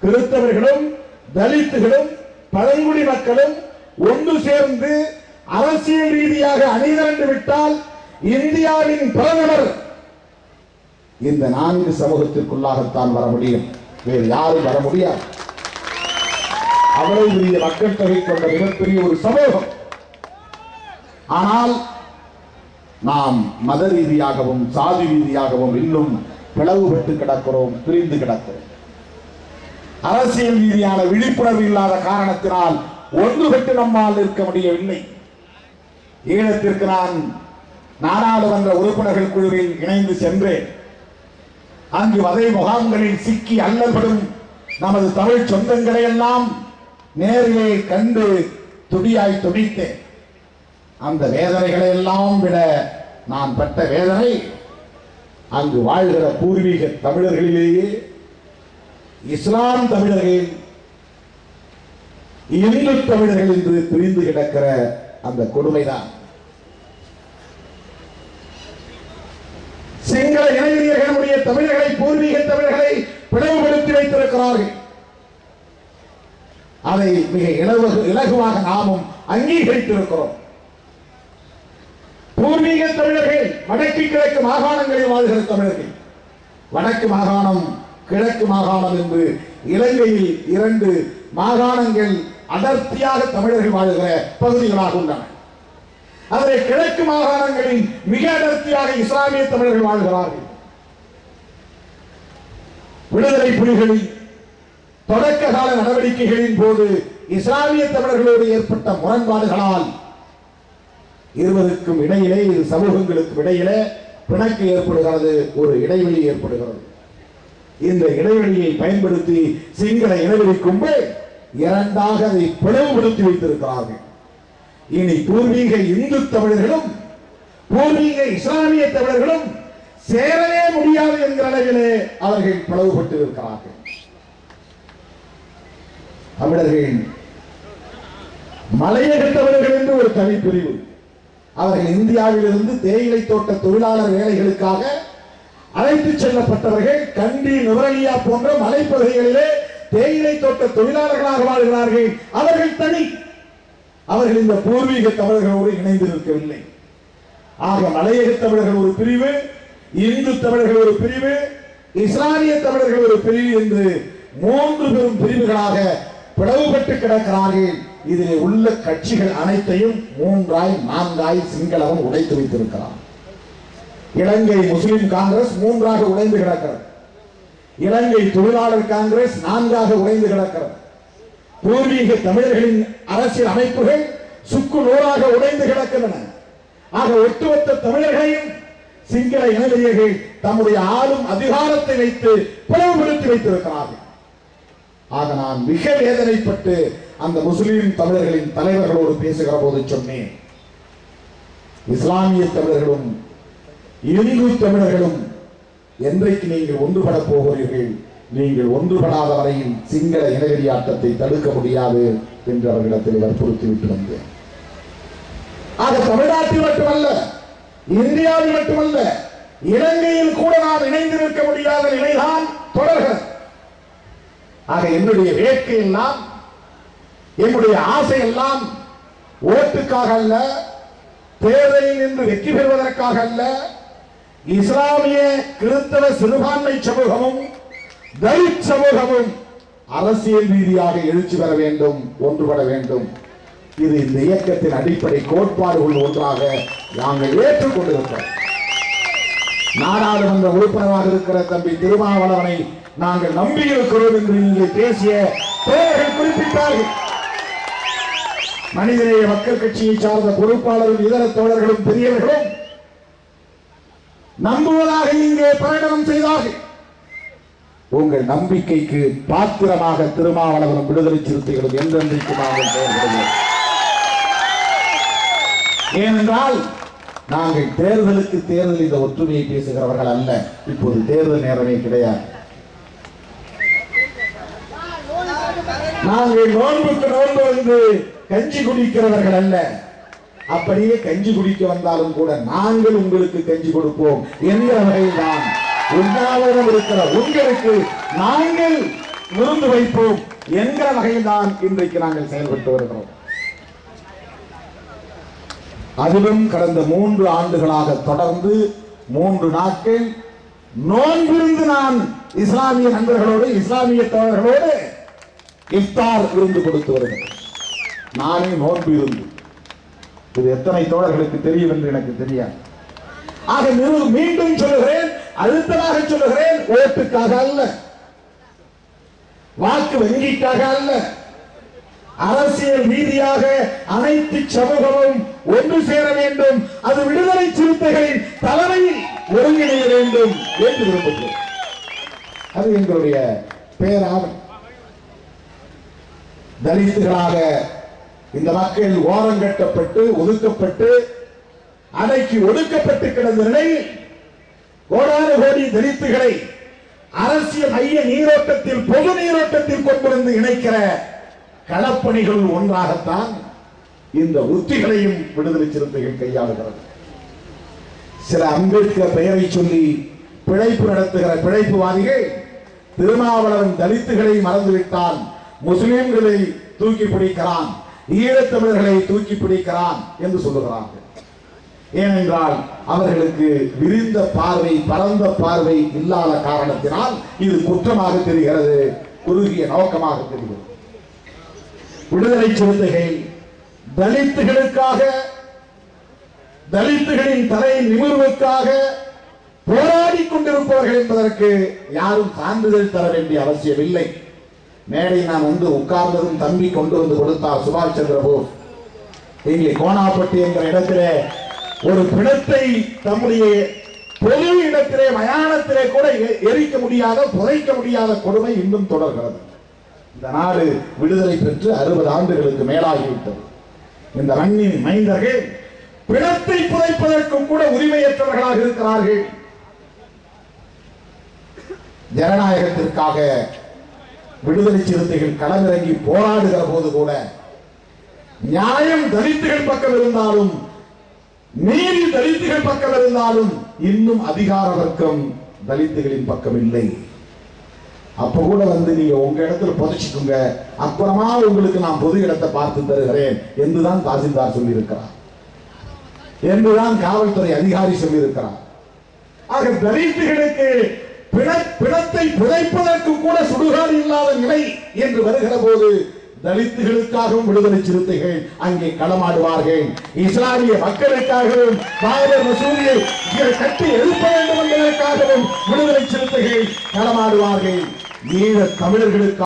கிறிஸ்தவர்களும் தலித்துகளும் பழங்குடி மக்களும் ஒன்று சேர்ந்து அரசியல் ரீதியாக அணிதிரண்டு விட்டால் இந்தியாவின் பிரதமர் இந்த 4 சமூகத்திற்குள்ளாகத்தான் வர முடியும், வேறு யாரும் வர முடியாது. அவ்வளவு பெரிய மக்கள் தொகை கொண்ட மிகப்பெரிய ஒரு சமூகம். ஆனால் நாம் மத ரீதியாகவும் சாதி ரீதியாகவும் இன்னும் பிளவுபட்டு கிடக்கிறோம், பிரிந்து கிடக்கிறோம். அரசியல் ரீதியான விழிப்புணர்வு இல்லாத காரணத்தினால் ஒன்றுபட்டு நம்மால் இருக்க முடியவில்லை. ஈழத்திற்கு நான் நாடாளுமன்ற உறுப்பினர்கள் குழுவில் இணைந்து சென்றேன். அங்கு வதை முகாம்களில் சிக்கி அல்லல்படும் நமது தமிழ் சொந்தங்களை எல்லாம் நேரிலே கண்டு துடியாய் துடித்தேன். அந்த வேதனைகளை எல்லாம் விட நான் பட்ட வேதனை அங்கு வாழ்கிற பூர்வீக தமிழர்களிலேயே இஸ்லாம் தமிழர்கள், இந்து தமிழர்கள் என்று பிரிந்து கிடக்கிற அந்த கொடுமைதான். சிங்கள இணையர்களுடைய தமிழர்களை, பூர்வீக தமிழர்களை பிளவுபடுத்தி வைத்திருக்கிறார்கள். அதை மிக இலகுவாக நாமும் அங்கீகரித்திருக்கிறோம். பூர்வீக தமிழர்கள் வடக்கு கிழக்கு மாகாணங்களில் வாழ்கிற தமிழர்கள், வடக்கு மாகாணம் கிழக்கு மாகாணம் என்று இலங்கையில் 2 மாகாணங்கள் அடர்த்தியாக தமிழர்கள் வாழ்கிற பகுதிகளாக உள்ளன. அதில் கிழக்கு மாகாணங்களில் மிக அடர்த்தியாக இஸ்லாமிய தமிழர்கள் வாழ்கிறார்கள். விடுதலை புலிகளின் தொடக்க கால நடவடிக்கைகளின் போது இஸ்லாமிய தமிழர்களோடு ஏற்பட்ட முரண்பாடுகளால் இருவருக்கும் இடையிலே, இரு சமூகங்களுக்கும் இடையிலே பிணக்கு ஏற்படுகிறது, ஒரு இடைவெளி ஏற்படுகிறது. இந்த இடைவெளியை பயன்படுத்தி சிங்கள இனவெறி கும்பல் இரண்டாக அதை பிளவுபடுத்தி வைத்திருக்கிறார்கள். இனி பூர்வீக இந்து தமிழர்களும் பூர்வீக இஸ்லாமிய தமிழர்களும் சேரவே முடியாது என்கிற அளவிலே அவர்கள் பிளவுபட்டு இருக்கிறார்கள். தமிழர்கள் மலையக தமிழர்கள் என்று ஒரு தனிப்பிரிவு. அவர்கள் இந்தியாவில் இருந்து தேயிலை தோட்ட தொழிலாளர் வேலைகளுக்காக அழைத்துச் செல்லப்பட்டவர்கள். கண்டி, நுவரெலியா போன்ற மலைப்பகுதிகளிலே தேயிலை தோட்ட தொழிலாளர்களாக வாழ்கிறார்கள். அவர்கள் தனி, அவர்கள் இந்த பூர்வீக தமிழர்களோடு இணைந்து இருக்கவில்லை. ஆக மலையக தமிழர்கள் ஒரு பிரிவு, இந்து தமிழர்கள் ஒரு பிரிவு, இஸ்லாமிய தமிழர்கள் ஒரு பிரிவு என்று 3 பெரும் பிரிவுகளாக பிளவுபட்டு கிடக்கிறார்கள். இதில் உள்ள கட்சிகள் அனைத்தையும் 3ஆய் 4ஆய் சிங்களவன் உடைத்து வைத்திருக்கிறார். இலங்கை முஸ்லிம் காங்கிரஸ் 3ஆக உடைந்து கிடக்கிறது. இலங்கை தொழிலாளர் காங்கிரஸ் 4ஆக உடைந்து கிடக்கிறது. பூர்வீக தமிழர்களின் அரசியல் அமைப்புகள் சுக்கு நூறாக உடைந்து கிடக்கின்றன. ஆக ஒட்டுமொத்த தமிழர்களையும் சிங்கள இனவெறியர்கள் தம்முடைய ஆளும் அதிகாரத்தை வைத்து பிளவுபடுத்தி வைத்திருக்கிறார்கள். ஆக நான் மிக வேதனைப்பட்டு அந்த முஸ்லிம் தமிழர்களின் தலைவர்களோடு பேசுகிற போது சொன்னேன், இஸ்லாமிய தமிழர்களும் இந்து தமிழர்களும் என்றைக்கு நீங்கள் ஒன்றுபட போகிறீர்கள், நீங்கள் ஒன்றுபடாத வரையில் சிங்கள இனவெறி ஆட்டத்தை தடுக்க முடியாது என்று அவர்களிடத்தில் வற்புறுத்தி விட்டு வந்தேன். ஆக தமிழ்நாட்டில் மட்டுமல்ல, இந்தியாவில் மட்டுமல்ல, இலங்கையில் கூட நாம் இணைந்து நிற்க முடியாத நிலைதான் தொடர்கிறது. ஆக என்னுடைய வேட்கை எல்லாம், என்னுடைய ஆசை எல்லாம் ஓட்டுக்காக அல்ல, தேர்தலில் நின்று வெற்றி பெறுவதற்காக அல்ல. இஸ்லாமிய கிறிஸ்தவ சிறுபான்மை சமூகமும் தலித் சமூகமும் அரசியல் ரீதியாக எழுச்சி பெற வேண்டும், ஒன்றுபட வேண்டும். இது இந்த இயக்கத்தின் அடிப்படை கோட்பாடுகள் ஒன்றாக நாங்கள் ஏற்றுக்கொண்டிருக்கிறோம். நாடாளுமன்ற உறுப்பினராக இருக்கிற தம்பி திருமாவளவனை நாங்கள் நம்பியிருக்கிறோம் என்று இங்கே பேசிய தோழர்கள் குறிப்பிட்டார்கள். மனிதநேய மக்கள் கட்சியை சார்ந்த பொறுப்பாளரும் இதர தோழர்களும் பெரியவர்களும் நம்புவதாக இங்கே பிரகடனம் செய்தார்கள். உங்கள் நம்பிக்கைக்கு பாத்திரமாக திருமாவளவனும் விடுதலை சிறுத்தைகளும் என்றென்றைக்கு நாங்கள் செயல்படுகிறோம். ஏனென்றால் நாங்கள் தேர்தலுக்கு தேர்தல் இந்த ஒற்றுமையை பேசுகிறவர்கள் அல்ல. இப்போது தேர்தல் நேரமே கிடையாது. நாங்கள் நோன்புக்கு நோன்பு வந்து கஞ்சி குடிக்கிறவர்கள் அல்ல. அப்படியே கஞ்சி குடிக்க வந்தாலும் கூட நாங்கள் உங்களுக்கு கஞ்சி கொடுப்போம் என்கிற வகையில் தான் உண்ணாவிரதம் இருக்கிற உங்களுக்கு நாங்கள் விருந்து வைப்போம் என்கிற வகையில் தான் இன்றைக்கு நாங்கள் செயல்பட்டு வருகிறோம். அதிலும் கடந்த 3 ஆண்டுகளாக தொடர்ந்து 3 நாட்கள் நோன்பிருந்து நான் இஸ்லாமிய நண்பர்களோடு இஸ்லாமிய தோழர்களோடு இஃப்தார் விருந்து கொடுத்து வருகிறேன். நானே நோன்பு இருந்து இது எத்தனை தோழர்களுக்கு தெரியும் என்று எனக்கு தெரியாது. ஆக மீண்டும் சொல்லுகிறேன், அழுத்தமாக சொல்லுகிறேன், ஓட்டுக்காக அல்ல, வாக்கு வங்கிக்காக அல்ல, அரசியல் ரீதியாக அனைத்து சமூகமும் ஒன்று சேர வேண்டும், அது விடுதலை சிறுத்தைகளின் தலைமையில் ஒருங்கிணைய வேண்டும் என்று விரும்புகிறேன். அது எங்களுடைய பேராவல். தலித்துகளாக இந்த மக்கள் ஓரங்கட்டப்பட்டு ஒதுக்கப்பட்டு அன்னைக்கு ஒடுக்கப்பட்டு கிடந்த நிலையில் கோடான கோடி தலித்துகளை அரசியல் மைய நீரோட்டத்தில் பொது நீரோட்டத்தில் கொண்டு இணைக்கிற களப்பணிகள் ஒன்றாகத்தான் இந்த உத்திகளையும் விடுதலை சிறுத்தைகள் கையாளுகிறது. சில அம்பேத்கர் பெயரை சொல்லி பிழைப்பு நடத்துகிற பிழைப்புவாதிகள் திருமாவளவன் தலித்துகளை மறந்துவிட்டான், முஸ்லிம்களை தூக்கி பிடிக்கிறான், ஈழத்தமிழர்களை தூக்கி பிடிக்கிறான் என்று சொல்லுகிறார்கள். ஏனென்றால் அவர்களுக்கு விரிந்த பார்வை, பரந்த பார்வை இல்லாத காரணத்தினால் இது குற்றமாக தெரிகிறது, குறுகிய நோக்கமாக தெரிகிறது. விடுதலை சிறுத்தைகள் தலித்துகளுக்காக, தலித்துகளின் தலை நிமிர்வுக்காக போராடி கொண்டிருப்பவர்கள் என்பதற்கு யாரும் சான்றிதழ் தர வேண்டிய அவசியம் இல்லை. மேடை நான் வந்து உட்கார்ந்ததும் தம்பி கொண்டு வந்து கொடுத்தார் சுபாஷ் சந்திர போஸ். இங்கே கோணாப்பட்டி என்கிற இடத்திலே ஒரு பிணத்தை தம்முடைய பொது இடத்திலே மயானத்திலே கூட எரிக்க முடியாத, புதைக்க முடியாத கொடுமை இன்னும் தொடர்கிறது. இந்த நாடு விடுதலை பெற்று 60 ஆண்டுகளுக்கு மேலாகிவிட்டது. இந்த மண்ணின் மைந்தர்கள் பிணத்தை புதைப்பதற்கும் கூட உரிமையற்றவர்களாக இருக்கிறார்கள். ஜனநாயகத்திற்காக விடுதலை சிறுத்தைகள் களமிறங்கி போராடுகிற போது கூட நியாயம் தலித்துகள் பக்கம் இருந்தாலும், நீதி தலித்துகள் பக்கம் இருந்தாலும், இன்னும் அதிகார வர்க்கம் தலித்துகளின் பக்கம் இல்லை. அப்ப கூட வந்து நீங்க உங்க இடத்துல புதைச்சுக்குங்க, அப்புறமா உங்களுக்கு நான் பொது இடத்தை பார்த்து தருகிறேன் என்றுதான் தாசில்தார் சொல்லியிருக்கிறார், என்றுதான் காவல்துறை அதிகாரி சொல்லியிருக்கிறார். ஆக தலித்துகளுக்கு பிணத்தை புதைப்பதற்கு கூட சுடுகாடு இல்லாத நிலை என்று வருகிற போது தலித்துகளுக்காகவும் விடுதலை சிறுத்தைகள் அங்கே களமாடுவார்கள். இஸ்லாமிய மக்களுக்காகவும் பாபர் மசூதியை கட்டி எழுப்ப வேண்டும் என்பதற்காகவும் விடுதலை சிறுத்தைகள் களமாடுவார்கள். ஈழ தமிழர்களுக்கு